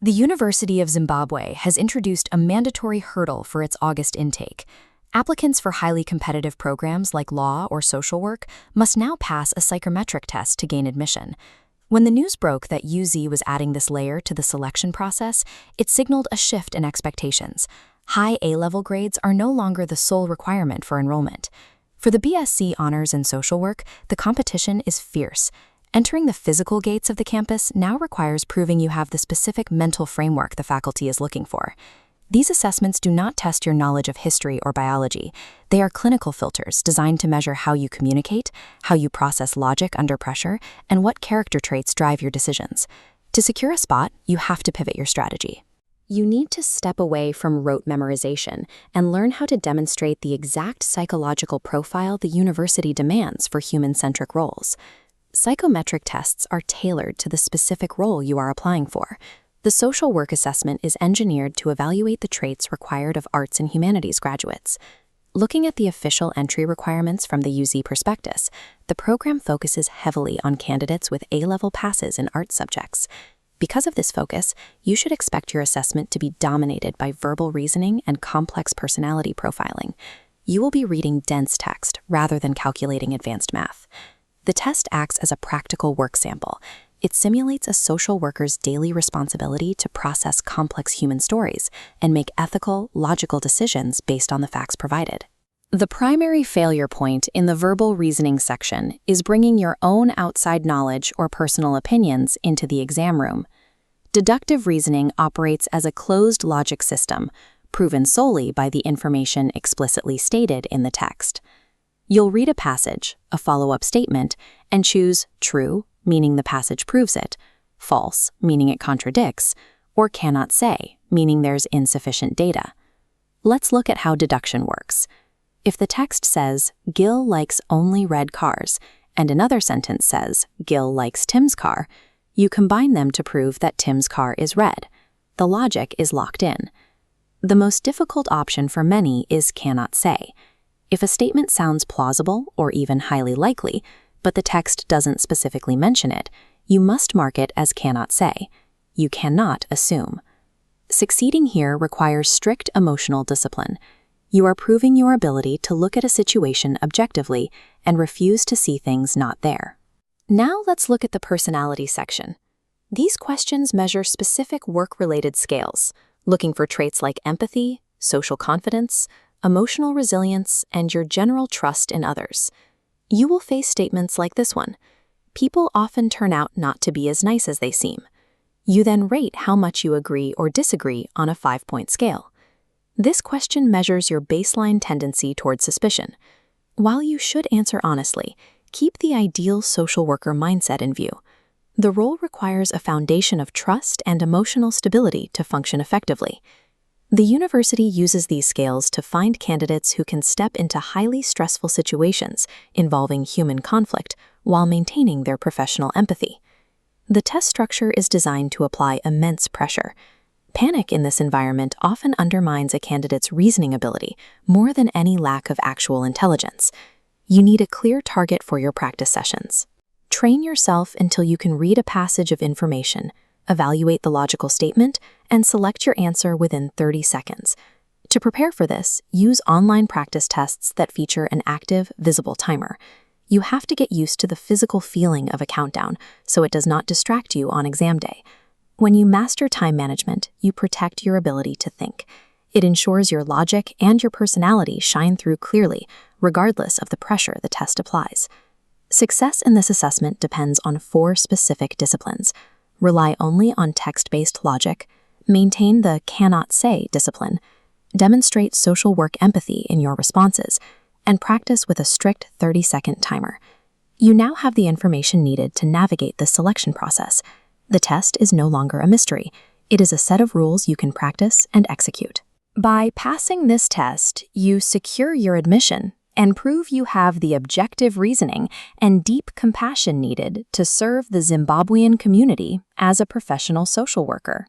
The University of Zimbabwe has introduced a mandatory hurdle for its August intake. Applicants for highly competitive programs like law or social work must now pass a psychometric test to gain admission. When the news broke that UZ was adding this layer to the selection process, it signaled a shift in expectations. High A-level grades are no longer the sole requirement for enrollment. For the BSc Honors in Social Work, the competition is fierce. Entering the physical gates of the campus now requires proving you have the specific mental framework the faculty is looking for. These assessments do not test your knowledge of history or biology. They are clinical filters designed to measure how you communicate, how you process logic under pressure, and what character traits drive your decisions. To secure a spot, you have to pivot your strategy. You need to step away from rote memorization and learn how to demonstrate the exact psychological profile the university demands for human-centric roles. Psychometric tests are tailored to the specific role you are applying for. The social work assessment is engineered to evaluate the traits required of arts and humanities graduates. Looking at the official entry requirements from the UZ prospectus, the program focuses heavily on candidates with A-level passes in art subjects. Because of this focus, you should expect your assessment to be dominated by verbal reasoning and complex personality profiling. You will be reading dense text rather than calculating advanced math. The test acts as a practical work sample. It simulates a social worker's daily responsibility to process complex human stories and make ethical, logical decisions based on the facts provided. The primary failure point in the verbal reasoning section is bringing your own outside knowledge or personal opinions into the exam room. Deductive reasoning operates as a closed logic system, proven solely by the information explicitly stated in the text. You'll read a passage, a follow-up statement, and choose true, meaning the passage proves it, false, meaning it contradicts, or cannot say, meaning there's insufficient data. Let's look at how deduction works. If the text says, Gil likes only red cars, and another sentence says, Gil likes Tim's car, you combine them to prove that Tim's car is red. The logic is locked in. The most difficult option for many is cannot say. If a statement sounds plausible or even highly likely, but the text doesn't specifically mention it, you must mark it as cannot say. You cannot assume. Succeeding here requires strict emotional discipline. You are proving your ability to look at a situation objectively and refuse to see things not there. Now let's look at the personality section. These questions measure specific work-related scales, looking for traits like empathy, social confidence, emotional resilience, and your general trust in others. You will face statements like this one. People often turn out not to be as nice as they seem. You then rate how much you agree or disagree on a 5-point scale. This question measures your baseline tendency toward suspicion. While you should answer honestly, keep the ideal social worker mindset in view. The role requires a foundation of trust and emotional stability to function effectively. The university uses these scales to find candidates who can step into highly stressful situations involving human conflict while maintaining their professional empathy. The test structure is designed to apply immense pressure. Panic in this environment often undermines a candidate's reasoning ability more than any lack of actual intelligence. You need a clear target for your practice sessions. Train yourself until you can read a passage of information, evaluate the logical statement, and select your answer within 30 seconds. To prepare for this, use online practice tests that feature an active, visible timer. You have to get used to the physical feeling of a countdown so it does not distract you on exam day. When you master time management, you protect your ability to think. It ensures your logic and your personality shine through clearly, regardless of the pressure the test applies. Success in this assessment depends on 4 specific disciplines. Rely only on text-based logic, maintain the cannot say discipline, demonstrate social work empathy in your responses, and practice with a strict 30-second timer. You now have the information needed to navigate this selection process. The test is no longer a mystery. It is a set of rules you can practice and execute. By passing this test, you secure your admission and prove you have the objective reasoning and deep compassion needed to serve the Zimbabwean community as a professional social worker.